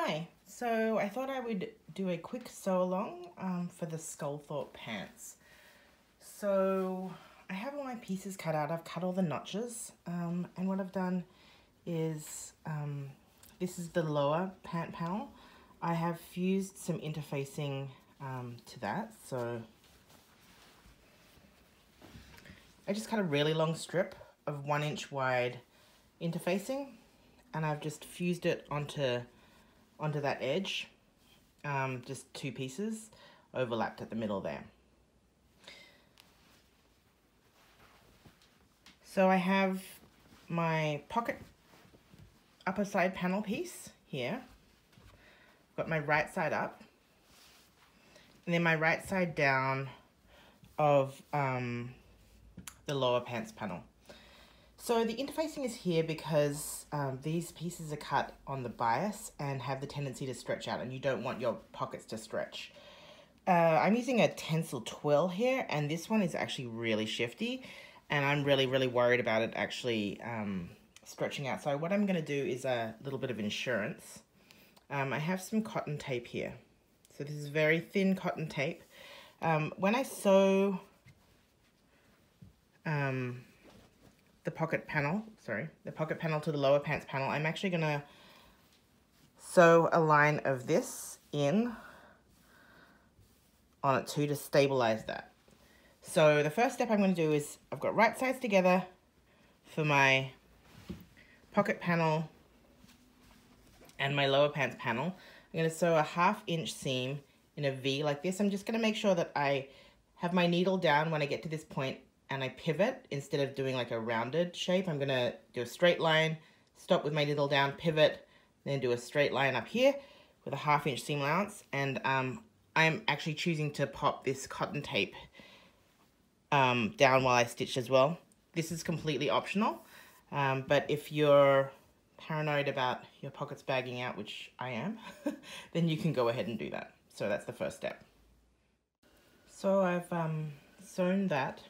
Hi, so I thought I would do a quick sew along for the Sculthorpe pants. So I have all my pieces cut out. I've cut all the notches, and what I've done is, this is the lower pant panel. I have fused some interfacing to that, so I just cut a really long strip of 1 inch wide interfacing, and I've just fused it onto that edge, just 2 pieces overlapped at the middle there. So I have my pocket upper side panel piece here. Got my right side up, and then my right side down of the lower pants panel. So the interfacing is here because these pieces are cut on the bias and have the tendency to stretch out, and you don't want your pockets to stretch. I'm using a tensile twill here, and this one is actually really shifty, and I'm really worried about it actually stretching out. So what I'm going to do is a little bit of insurance. I have some cotton tape here. So this is very thin cotton tape. When I sew the pocket panel to the lower pants panel, I'm actually going to sew a line of this in on it too to stabilize that. So the first step I'm going to do is, I've got right sides together for my pocket panel and my lower pants panel. I'm going to sew a 1/2 inch seam in a V like this. I'm just going to make sure that I have my needle down when I get to this point and I pivot instead of doing like a rounded shape. I'm going to do a straight line, stop with my needle down, pivot, then do a straight line up here with a 1/2 inch seam allowance. And I'm actually choosing to pop this cotton tape down while I stitch as well. This is completely optional, but if you're paranoid about your pockets bagging out, which I am, then you can go ahead and do that. So that's the first step. So I've sewn that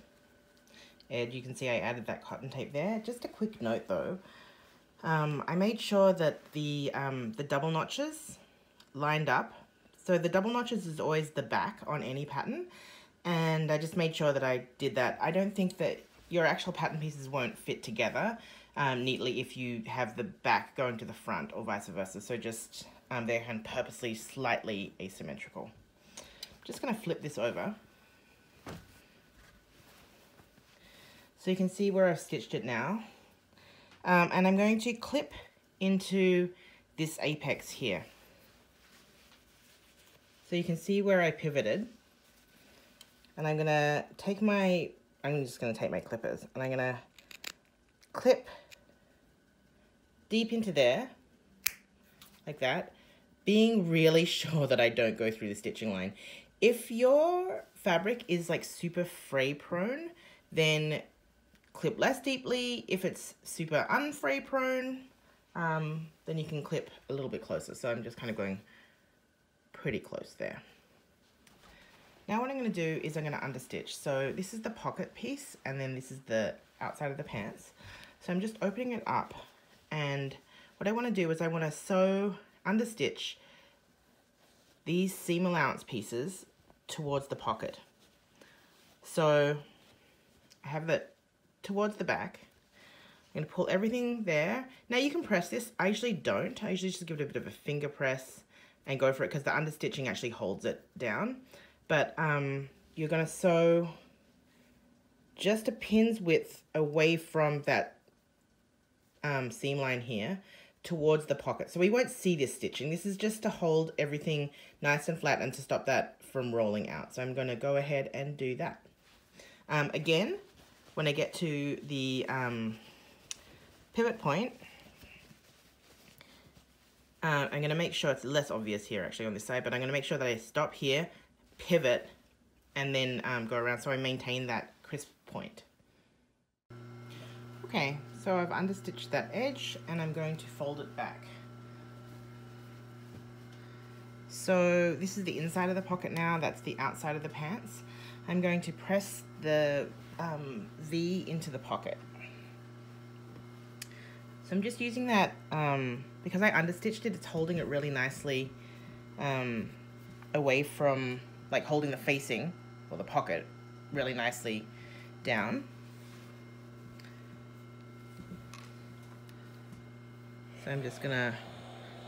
edge. You can see I added that cotton tape there. Just a quick note though, I made sure that the double notches lined up. So the double notches is always the back on any pattern, and I just made sure that I did that. I don't think that your actual pattern pieces won't fit together neatly if you have the back going to the front or vice versa. So just they're purposely slightly asymmetrical. Just going to flip this over so you can see where I've stitched it now, and I'm going to clip into this apex here. So you can see where I pivoted, and I'm gonna take my, I'm just gonna take my clippers, and I'm gonna clip deep into there, like that, being really sure that I don't go through the stitching line. If your fabric is like super fray prone, then clip less deeply. If it's super unfray prone, then you can clip a little bit closer. So I'm just kind of going pretty close there. Now what I'm going to do is I'm going to understitch. So this is the pocket piece, and then this is the outside of the pants. So I'm just opening it up, and what I want to do is I want to sew, understitch these seam allowance pieces towards the pocket. So I have that towards the back. I'm going to pull everything there. Now you can press this. I usually don't. I usually just give it a bit of a finger press and go for it, because the understitching actually holds it down. But you're going to sew just a pin's width away from that seam line here towards the pocket. So we won't see this stitching. This is just to hold everything nice and flat and to stop that from rolling out. So I'm going to go ahead and do that. Again, when I get to the pivot point, I'm going to make sure it's less obvious here actually on this side, but I'm going to make sure that I stop here, pivot, and then go around so I maintain that crisp point. Okay, so I've understitched that edge, and I'm going to fold it back. So this is the inside of the pocket now, that's the outside of the pants. I'm going to press the V into the pocket. So I'm just using that, because I understitched it, it's holding it really nicely away from, like holding the facing or the pocket really nicely down. So I'm just gonna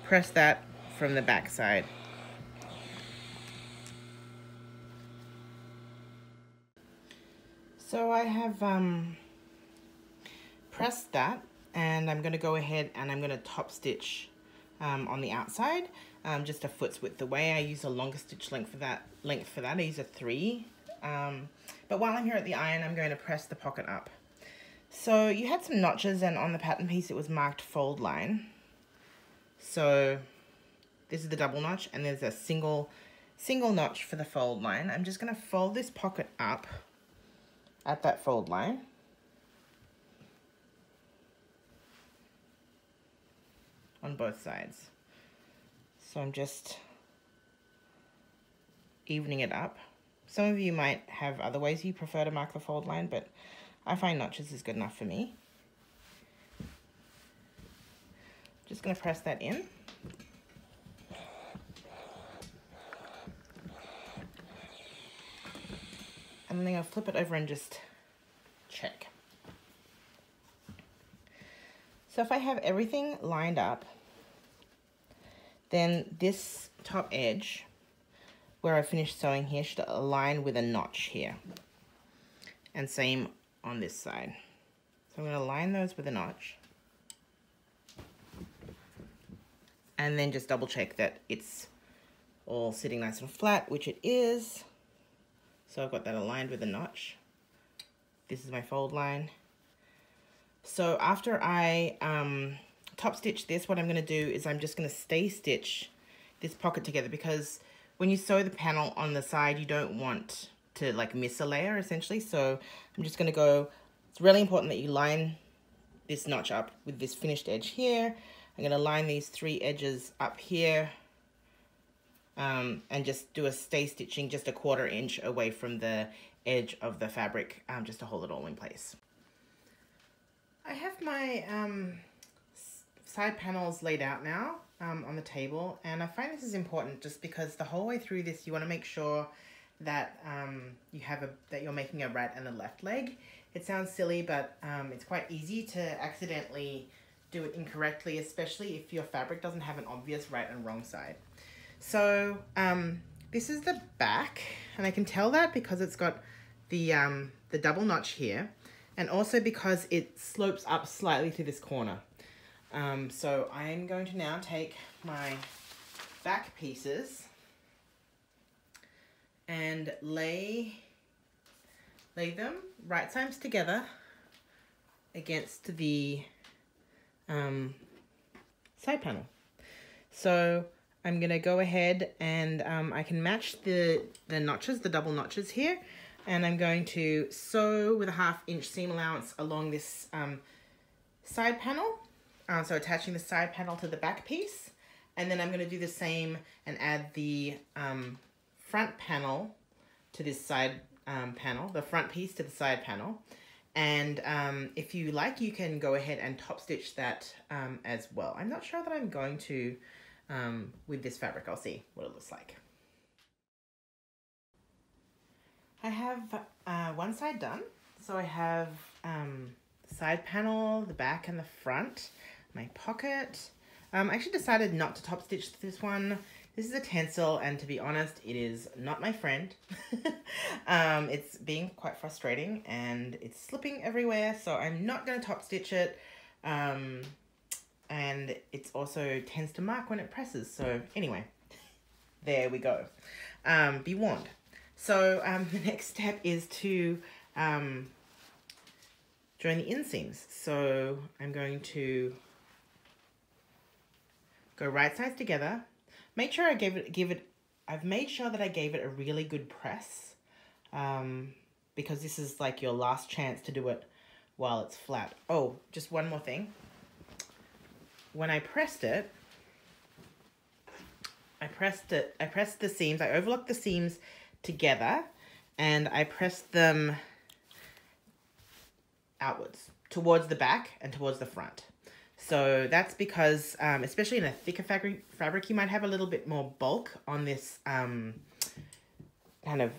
press that from the back side. So I have pressed that, and I'm gonna go ahead and I'm gonna top stitch on the outside, just a foot's width away. I use a longer stitch length for that. I use a 3. But while I'm here at the iron, I'm going to press the pocket up. So you had some notches, and on the pattern piece it was marked fold line. So this is the double notch, and there's a single notch for the fold line. I'm just going to fold this pocket up at that fold line. On both sides. So I'm just evening it up. Some of you might have other ways you prefer to mark the fold line, but I find notches is good enough for me. Just going to press that in. And then I'm going to flip it over and just check. So if I have everything lined up, then this top edge where I finished sewing here should align with a notch here. And same on this side. So I'm going to line those with a notch. And then just double check that it's all sitting nice and flat, which it is. So I've got that aligned with a notch. This is my fold line. So after I top stitch this, what I'm going to do is I'm just going to stay stitch this pocket together, because when you sew the panel on the side, you don't want to like miss a layer essentially. So I'm just going to go, it's really important that you line this notch up with this finished edge here. I'm going to line these 3 edges up here and just do a stay stitching just a 1/4 inch away from the edge of the fabric, just to hold it all in place. I have my side panels laid out now on the table, and I find this is important just because the whole way through this you want to make sure that that you're making a right and a left leg. It sounds silly, but it's quite easy to accidentally do it incorrectly, especially if your fabric doesn't have an obvious right and wrong side. So this is the back, and I can tell that because it's got the double notch here, and also because it slopes up slightly to this corner. So I'm going to now take my back pieces and lay them right sides together against the side panel. So I'm going to go ahead and I can match the notches, the double notches here, and I'm going to sew with a 1/2 inch seam allowance along this side panel. So attaching the side panel to the back piece, and then I'm going to do the same and add the front panel to this side panel, the front piece to the side panel. And if you like, you can go ahead and top stitch that as well. I'm not sure that I'm going to with this fabric. I'll see what it looks like. I have one side done. So I have the side panel, the back and the front, my pocket. I actually decided not to top stitch this one. This is a tencel, and to be honest, it is not my friend. It's being quite frustrating and it's slipping everywhere, so I'm not going to top stitch it. And it also tends to mark when it presses. So anyway, there we go. Be warned. So the next step is to join the inseams. So I'm going to go right sides together. Make sure I've made sure that I gave it a really good press, because this is like your last chance to do it while it's flat. Oh, just one more thing. When I pressed it, I pressed the seams, I overlocked the seams together, and I pressed them outwards, towards the back and towards the front. So that's because, especially in a thicker fabric, you might have a little bit more bulk on this kind of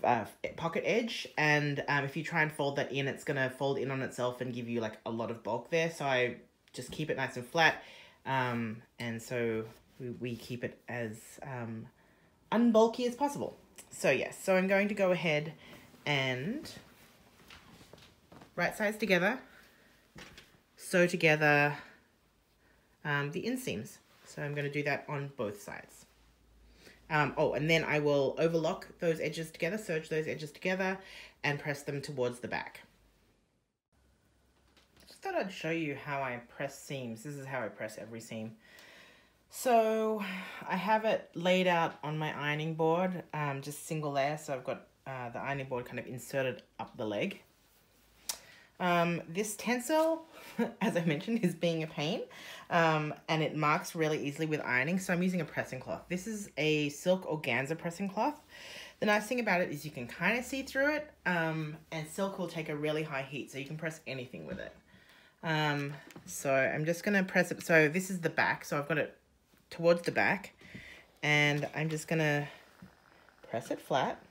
pocket edge. And if you try and fold that in, it's going to fold in on itself and give you like a lot of bulk there. So I just keep it nice and flat. And so we keep it as unbulky as possible. So yes, so I'm going to go ahead and right sides together, sew together the inseams. So I'm going to do that on both sides. Oh, and then I will overlock those edges together, serge those edges together, and press them towards the back. Just thought I'd show you how I press seams. This is how I press every seam. So I have it laid out on my ironing board, just single layer. So I've got the ironing board kind of inserted up the leg. This tencel, as I mentioned, is being a pain, and it marks really easily with ironing, so I'm using a pressing cloth. This is a silk organza pressing cloth. The nice thing about it is you can kind of see through it, and silk will take a really high heat, so you can press anything with it. So I'm just going to press it. So this is the back, so I've got it towards the back, and I'm just going to press it flat.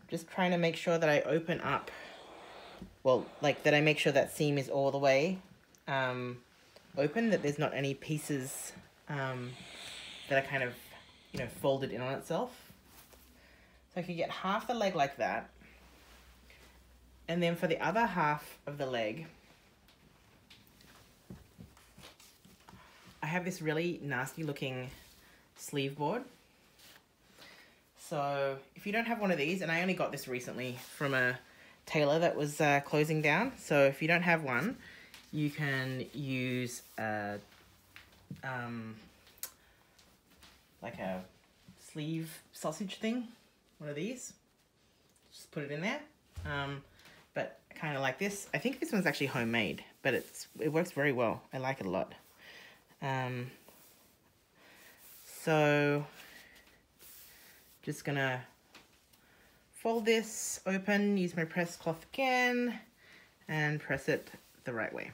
Just trying to make sure that I open up, well, like that I make sure that seam is all the way open, that there's not any pieces that are kind of, you know, folded in on itself. So if you get half the leg like that, and then for the other half of the leg, I have this really nasty looking sleeve board. So if you don't have one of these, and I only got this recently from a tailor that was closing down, so if you don't have one, you can use like a sleeve sausage thing, one of these. Just put it in there, but kind of like this. I think this one's actually homemade, but it works very well. I like it a lot. So just gonna fold this open, use my press cloth again, and press it the right way.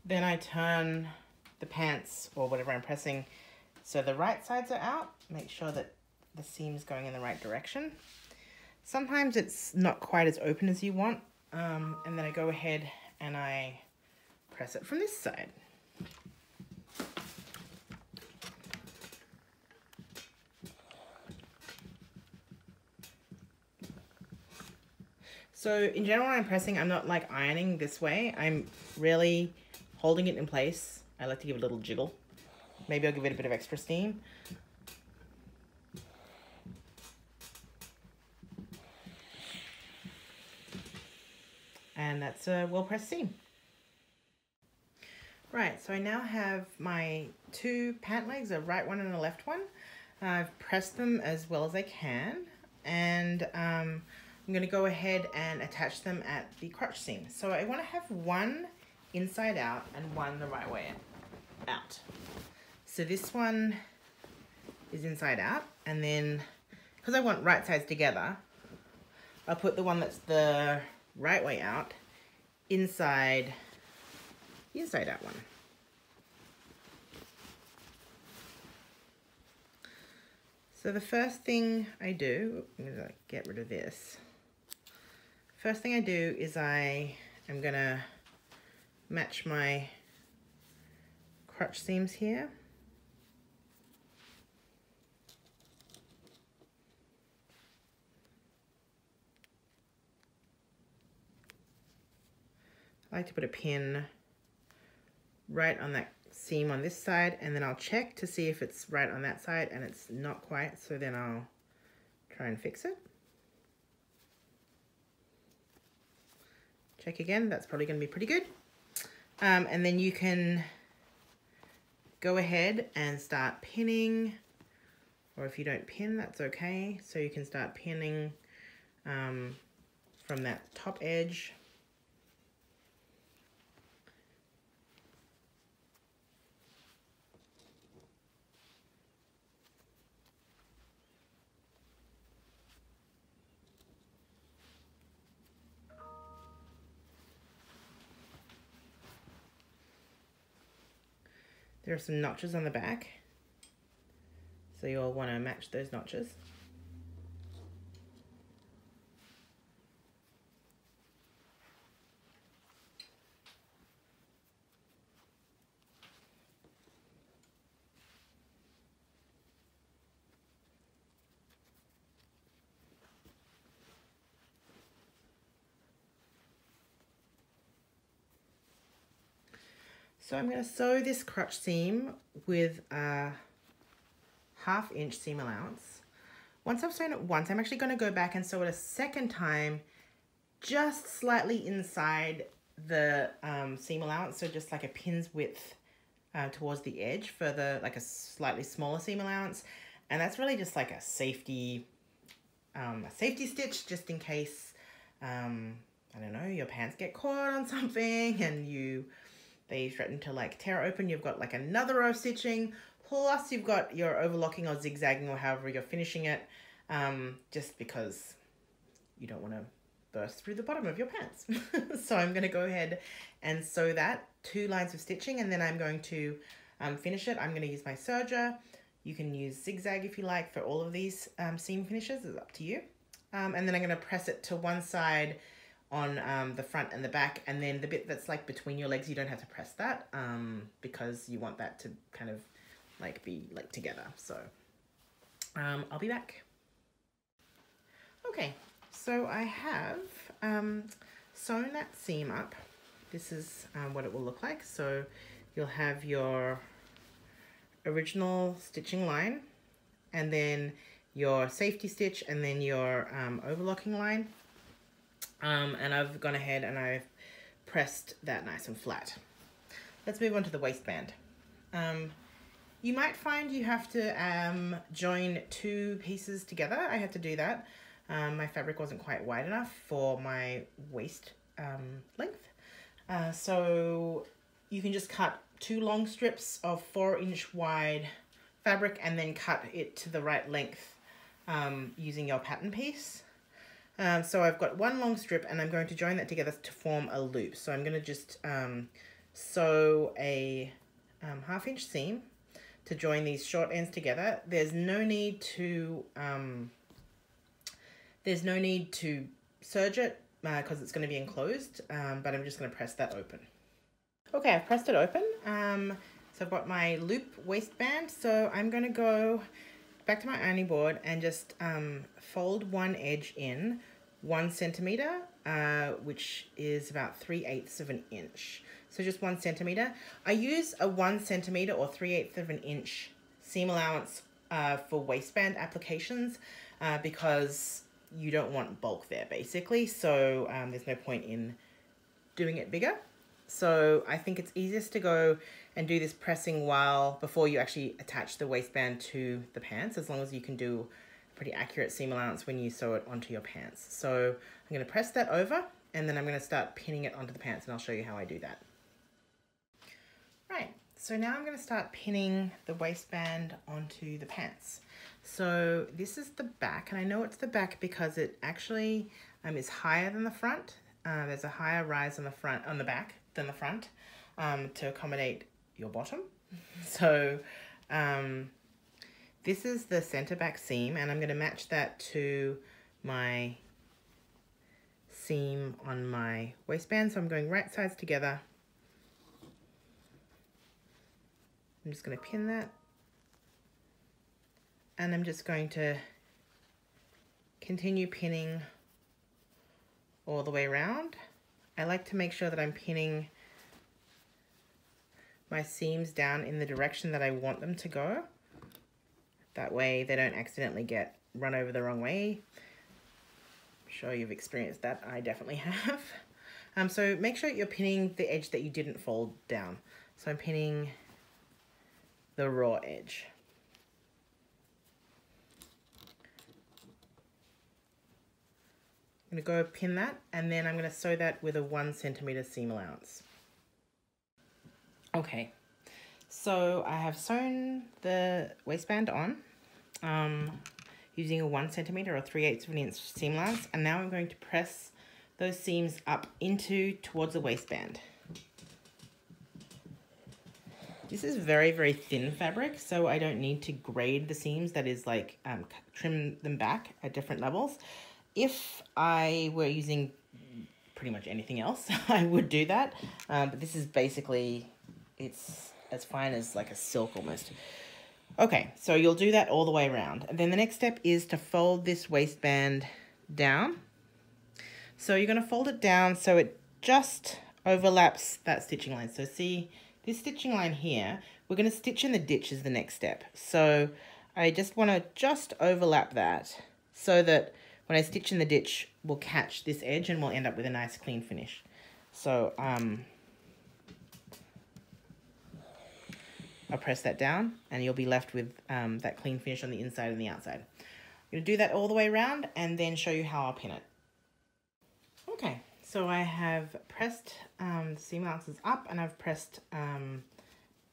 Then I turn the pants, or whatever I'm pressing, so the right sides are out. Make sure that the seam's going in the right direction. Sometimes it's not quite as open as you want, and then I go ahead and I press it from this side. So in general, when I'm pressing, I'm not like ironing this way. I'm really holding it in place. I like to give it a little jiggle. Maybe I'll give it a bit of extra steam. And that's a well-pressed seam. Right, so I now have my two pant legs, a right one and a left one. I've pressed them as well as I can, and I'm going to go ahead and attach them at the crotch seam. So I want to have one inside out and one the right way out. So this one is inside out, and then because I want right sides together, I'll put the one that's the right way out inside the inside out one. So the first thing I do, I'm going to get rid of this. First thing I do is I am going to match my crotch seams here. I like to put a pin right on that seam on this side, and then I'll check to see if it's right on that side, and it's not quite, so then I'll try and fix it. Check again, that's probably going to be pretty good. And then you can go ahead and start pinning, or if you don't pin, that's okay. So you can start pinning from that top edge. There are some notches on the back, so you'll want to match those notches. So I'm going to sew this crotch seam with a 1/2 inch seam allowance. Once I've sewn it once, I'm actually going to go back and sew it a second time, just slightly inside the seam allowance, so just like a pin's width towards the edge for the like a slightly smaller seam allowance, and that's really just like a safety stitch, just in case I don't know, your pants get caught on something and they threaten to like tear open. You've got like another row of stitching, plus you've got your overlocking or zigzagging or however you're finishing it, just because you don't want to burst through the bottom of your pants. So I'm going to go ahead and sew that 2 lines of stitching, and then I'm going to finish it. I'm going to use my serger. You can use zigzag if you like for all of these seam finishes, it's up to you. And then I'm going to press it to one side on the front and the back, and then the bit that's like between your legs, you don't have to press that because you want that to kind of like be like together. So I'll be back. Okay, so I have sewn that seam up. This is what it will look like. So you'll have your original stitching line, and then your safety stitch, and then your overlocking line. And I've gone ahead and I've pressed that nice and flat. Let's move on to the waistband. You might find you have to join 2 pieces together. I had to do that. My fabric wasn't quite wide enough for my waist length. So you can just cut 2 long strips of 4-inch wide fabric and then cut it to the right length using your pattern piece. So I've got 1 long strip, and I'm going to join that together to form a loop. So I'm going to just sew a 1/2 inch seam to join these short ends together. There's no need to serge it because it's going to be enclosed, but I'm just going to press that open. Okay, I've pressed it open. So I've got my loop waistband. So I'm going to go back to my ironing board and just fold one edge in 1 centimeter, which is about 3/8 of an inch. So just 1 centimeter. I use a 1 centimeter or 3/8 of an inch seam allowance for waistband applications because you don't want bulk there basically. So there's no point in doing it bigger. So I think it's easiest to go and do this pressing before you actually attach the waistband to the pants, as long as you can do a pretty accurate seam allowance when you sew it onto your pants. So I'm going to press that over, and then I'm going to start pinning it onto the pants, and I'll show you how I do that. Right, so now I'm going to start pinning the waistband onto the pants. So this is the back, and I know it's the back because it actually is higher than the front. There's a higher rise on the back than the front to accommodate your bottom. So this is the center back seam, and I'm going to match that to my seam on my waistband. So I'm going right sides together. I'm just going to pin that, and I'm just going to continue pinning all the way around. I like to make sure that I'm pinning my seams down in the direction that I want them to go. That way they don't accidentally get run over the wrong way. I'm sure you've experienced that. I definitely have. So make sure you're pinning the edge that you didn't fold down. So I'm pinning the raw edge. I'm going to go pin that, and then I'm going to sew that with a 1 centimeter seam allowance. Okay, so I have sewn the waistband on using a 1 centimeter or 3/8 of an inch seam allowance, and now I'm going to press those seams up towards the waistband. This is very, very thin fabric, so I don't need to grade the seams, that is like trim them back at different levels. If I were using pretty much anything else, I would do that. But this is basically, it's as fine as like a silk almost. Okay, so you'll do that all the way around. And then the next step is to fold this waistband down. So you're going to fold it down so it just overlaps that stitching line. So see this stitching line here, we're going to stitch in the ditch as the next step. So I just want to just overlap that so that when I stitch in the ditch, we'll catch this edge and we'll end up with a nice clean finish. So I'll press that down and you'll be left with that clean finish on the inside and the outside. I'm going to do that all the way around and then show you how I'll pin it. Okay, so I have pressed the seam allowances up and I've pressed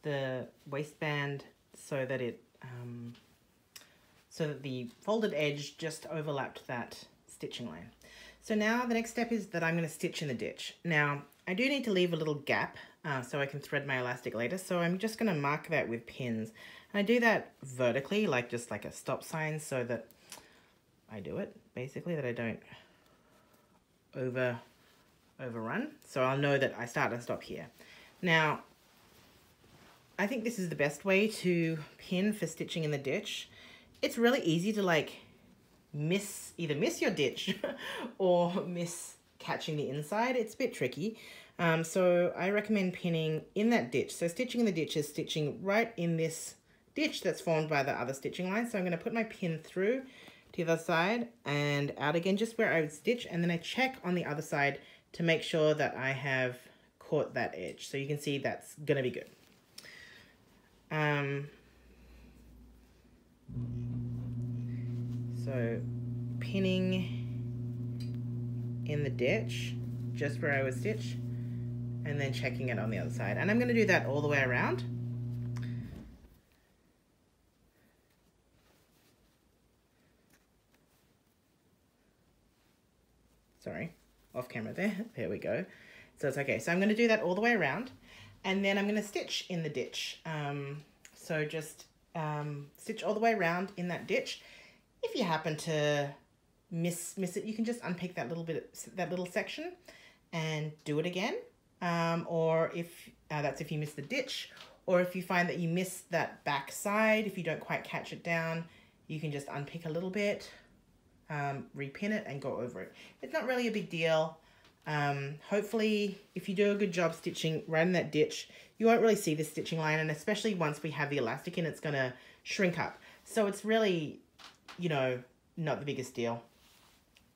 the waistband so that it so that the folded edge just overlapped that stitching line. So now the next step is that I'm going to stitch in the ditch. Now I do need to leave a little gap so I can thread my elastic later, so I'm just going to mark that with pins. And I do that vertically, like just like a stop sign, so that I do it basically, that I don't overrun. So I'll know that I start and stop here. Now I think this is the best way to pin for stitching in the ditch. It's really easy to like either miss your ditch or miss catching the inside. It's a bit tricky. So I recommend pinning in that ditch. So stitching in the ditch is stitching right in this ditch that's formed by the other stitching line. So I'm going to put my pin through to the other side and out again just where I would stitch, and then I check on the other side to make sure that I have caught that edge. So you can see that's going to be good. So pinning in the ditch just where I would stitch and then checking it on the other side, and I'm going to do that all the way around. Sorry, off camera there. There we go. So it's okay. So I'm going to do that all the way around, and then I'm going to stitch in the ditch. So just stitch all the way around in that ditch. If you happen to miss it, you can just unpick that little section and do it again. Or if that's if you miss the ditch, or if you find that you miss that back side, if you don't quite catch it down, you can just unpick a little bit, repin it and go over it. It's not really a big deal. Hopefully if you do a good job stitching right in that ditch, you won't really see the stitching line, and especially once we have the elastic in, it's going to shrink up. So it's really, you know, not the biggest deal.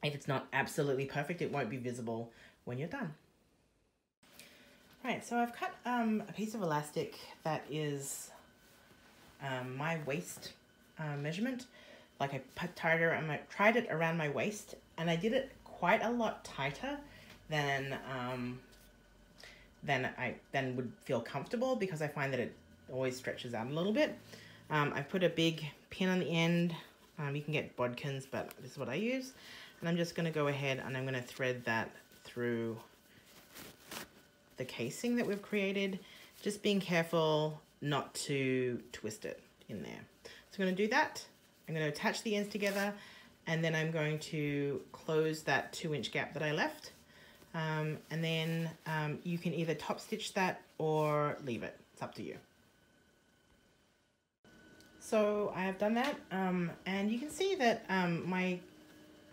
If it's not absolutely perfect, it won't be visible when you're done. Right, so I've cut a piece of elastic that is my waist measurement. Like I tried it around my waist, and I did it quite a lot tighter than would feel comfortable, because I find that it always stretches out a little bit. I've put a big pin on the end. You can get bodkins, but this is what I use. And I'm just going to go ahead and I'm going to thread that through the casing that we've created, just being careful not to twist it in there. So I'm going to do that. I'm going to attach the ends together, and then I'm going to close that 2-inch gap that I left. And then you can either top stitch that or leave it. It's up to you. So I have done that, and you can see that my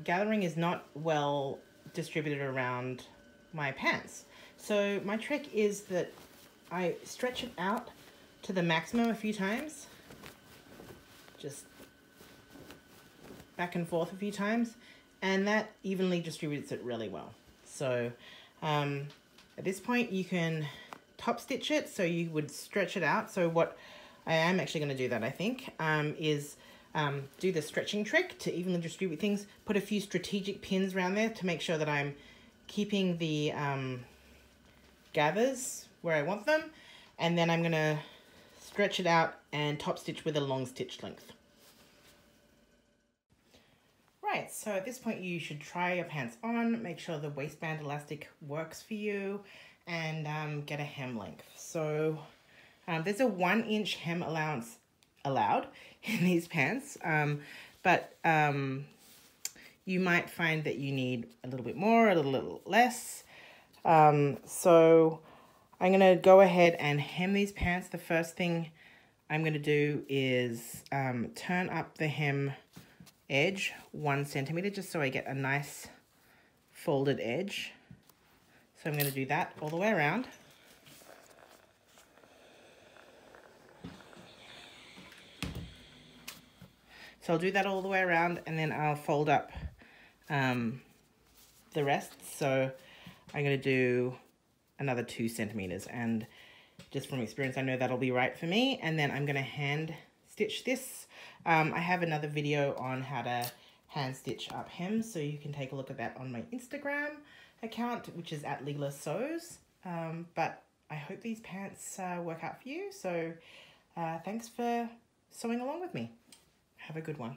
gathering is not well distributed around my pants. So my trick is that I stretch it out to the maximum a few times, just back and forth a few times, and that evenly distributes it really well. So at this point you can top stitch it, so you would stretch it out. So what I am actually going to do that, I think, is do the stretching trick to evenly distribute things, put a few strategic pins around there to make sure that I'm keeping the gathers where I want them, and then I'm going to stretch it out and top stitch with a long stitch length. Right, so at this point you should try your pants on, make sure the waistband elastic works for you, and get a hem length. So There's a 1 inch hem allowance allowed in these pants, but you might find that you need a little bit more, a little less. So I'm going to go ahead and hem these pants. The first thing I'm going to do is turn up the hem edge 1 centimeter, just so I get a nice folded edge. So I'm going to do that all the way around. So I'll do that all the way around, and then I'll fold up the rest. So I'm going to do another 2 centimeters, and just from experience I know that'll be right for me. And then I'm going to hand stitch this. I have another video on how to hand stitch up hems, so you can take a look at that on my Instagram account, which is at Leela Sews. But I hope these pants work out for you. So thanks for sewing along with me. Have a good one.